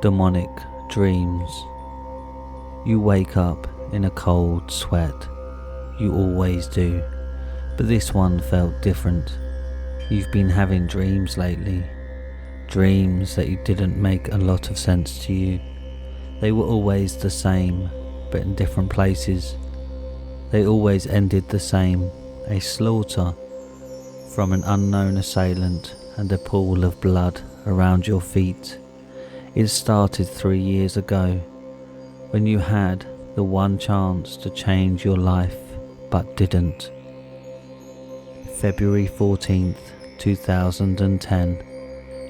demonic dreams. You wake up in a cold sweat. You always do, but this one felt different. You've been having dreams lately, dreams that you didn't make a lot of sense to you. They were always the same, but in different places. They always ended the same, a slaughter from an unknown assailant and a pool of blood around your feet. It started 3 years ago, when you had the one chance to change your life, but didn't. February 14th, 2010.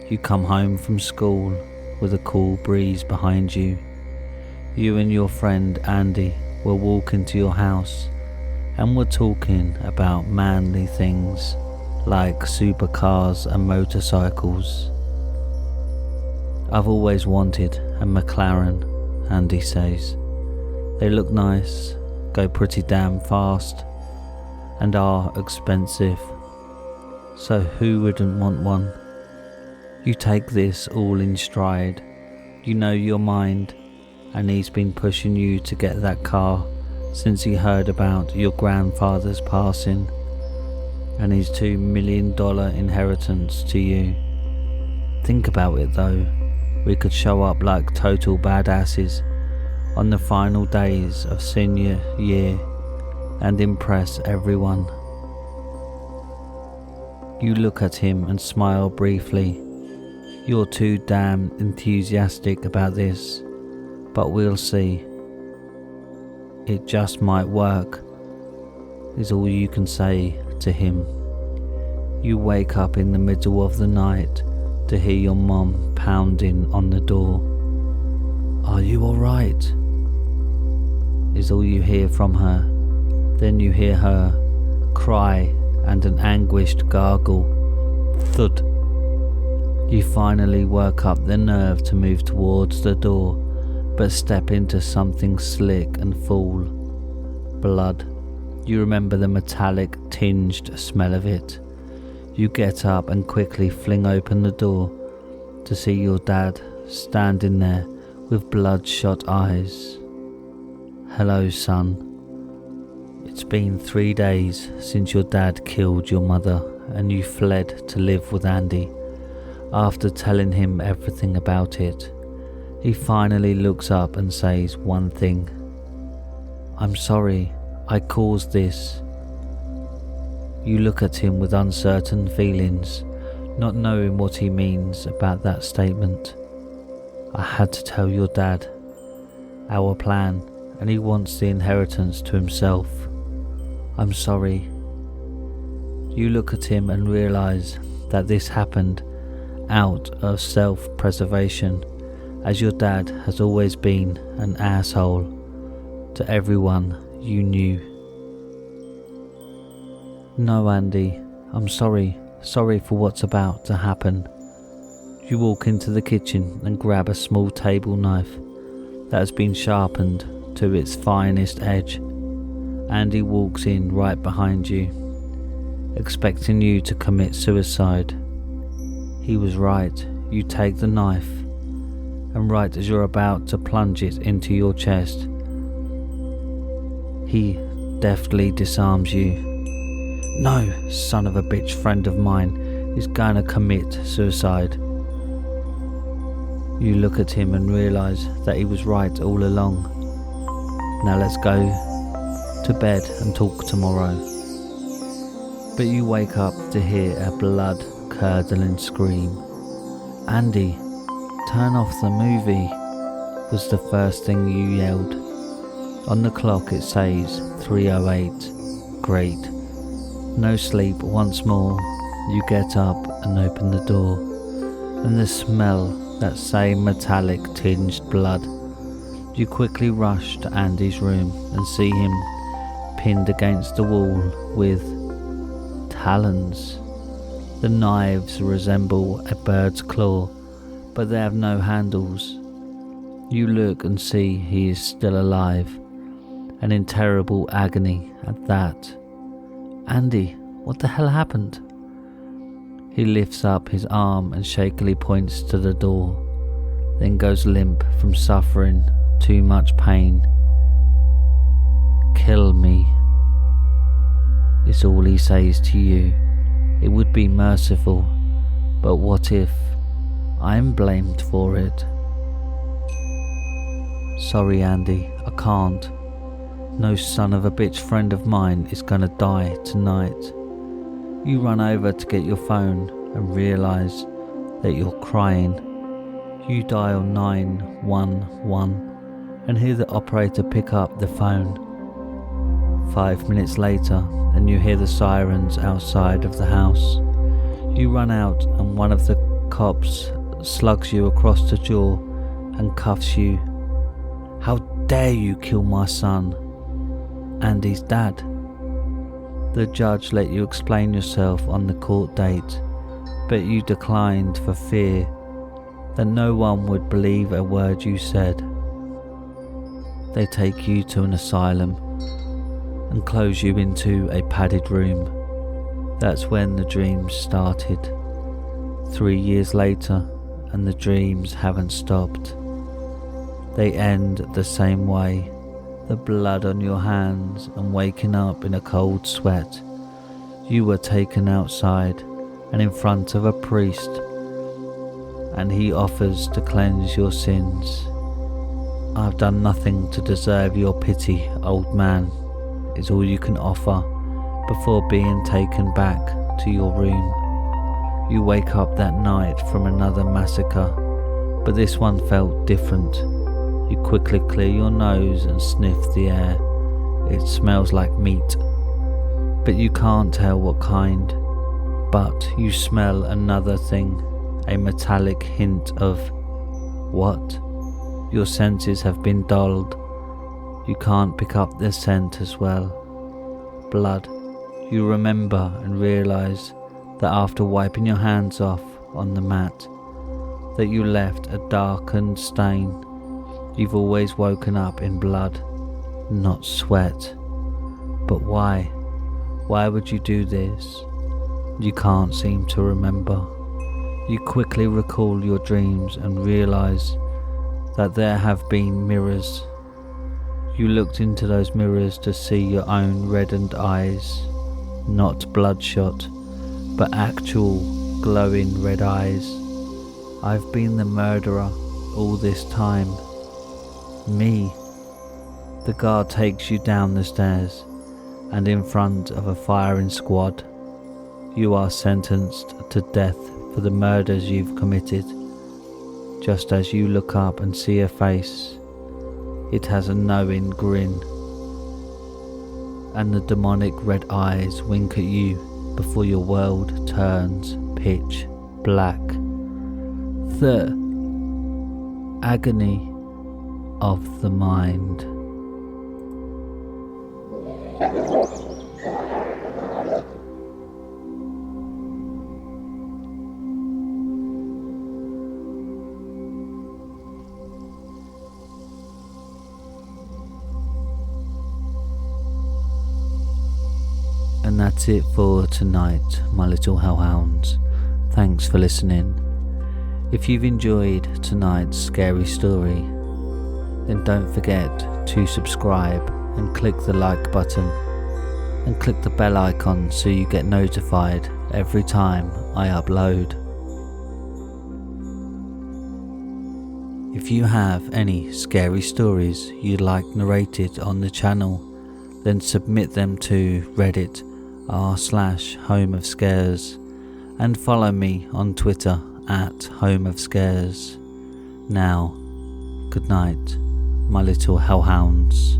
You come home from school with a cool breeze behind you. You and your friend Andy were walking to your house and were talking about manly things like supercars and motorcycles. I've always wanted a McLaren, Andy says. They look nice, go pretty damn fast, and are expensive. So who wouldn't want one? You take this all in stride. You know your mind, and he's been pushing you to get that car since he heard about your grandfather's passing and his $2 million inheritance to you. Think about it though, we could show up like total badasses on the final days of senior year and impress everyone. You look at him and smile briefly. You're too damn enthusiastic about this, but we'll see. It just might work, is all you can say to him. You wake up in the middle of the night to hear your mom pounding on the door. "Are you alright?" is all you hear from her. Then you hear her cry and an anguished gargle. Thud. You finally work up the nerve to move towards the door, but step into something slick and fall. Blood. You remember the metallic tinged smell of it. You get up and quickly fling open the door to see your dad standing there with bloodshot eyes. "Hello, son. It's been 3 days since your dad killed your mother and you fled to live with Andy. After telling him everything about it, he finally looks up and says one thing. "I'm sorry, I caused this." You look at him with uncertain feelings, not knowing what he means about that statement. "I had to tell your dad our plan, and he wants the inheritance to himself. I'm sorry." You look at him and realize that this happened out of self-preservation, as your dad has always been an asshole to everyone you knew. "No, Andy, I'm sorry for what's about to happen." You walk into the kitchen and grab a small table knife that has been sharpened to its finest edge. Andy walks in right behind you, expecting you to commit suicide. He was right. You take the knife, and right as you're about to plunge it into your chest, he deftly disarms you. "No, son of a bitch friend of mine is gonna commit suicide." You look at him and realize that he was right all along. "Now let's go to bed and talk tomorrow." But you wake up to hear a blood-curdling scream. "Andy, turn off the movie," was the first thing you yelled. On the clock it says 3:08. Great. No sleep once more. You get up and open the door, and the smell, that same metallic tinged blood. You quickly rush to Andy's room and see him pinned against the wall with talons. The knives resemble a bird's claw, but they have no handles. You look and see he is still alive, and in terrible agony at that. "Andy, what the hell happened?" He lifts up his arm and shakily points to the door. then goes limp from suffering too much pain. Kill me, is all he says to you. It would be merciful, but what if I'm blamed for it? Sorry Andy, I can't. No son of a bitch friend of mine is gonna die tonight. You run over to get your phone and realise that you're crying. You dial 911 and hear the operator pick up the phone. 5 minutes later, and you hear the sirens outside of the house. You run out and one of the cops slugs you across the jaw and cuffs you. How dare you kill my son, Andy's dad? The judge let you explain yourself on the court date, but you declined for fear that no one would believe a word you said. They take you to an asylum and close you into a padded room. That's when the dreams started. 3 years later, and the dreams haven't stopped. They end the same way, the blood on your hands and waking up in a cold sweat. You were taken outside and in front of a priest, and he offers to cleanse your sins. I've done nothing to deserve your pity, old man, is all you can offer before being taken back to your room. You wake up that night from another massacre, but this one felt different. You quickly clear your nose and sniff the air. It smells like meat, but you can't tell what kind. But you smell another thing, a metallic hint of what? Your senses have been dulled. You can't pick up the scent as well. Blood. You remember and realise that after wiping your hands off on the mat, that you left a darkened stain. You've always woken up in blood, not sweat. But why? Why would you do this? You can't seem to remember. You quickly recall your dreams and realise that there have been mirrors. You looked into those mirrors to see your own reddened eyes, not bloodshot, but actual glowing red eyes. I've been the murderer all this time. Me. The guard takes you down the stairs, and in front of a firing squad, you are sentenced to death for the murders you've committed. Just as you look up and see a face, it has a knowing grin, and the demonic red eyes wink at you before your world turns pitch black. The agony of the mind. And that's it for tonight, my little hellhounds. Thanks for listening. If you've enjoyed tonight's scary story, then don't forget to subscribe and click the like button and click the bell icon so you get notified every time I upload. If you have any scary stories you'd like narrated on the channel, then submit them to Reddit r/homeofscares and follow me on Twitter at homeofscares. Now, good night, my little hellhounds.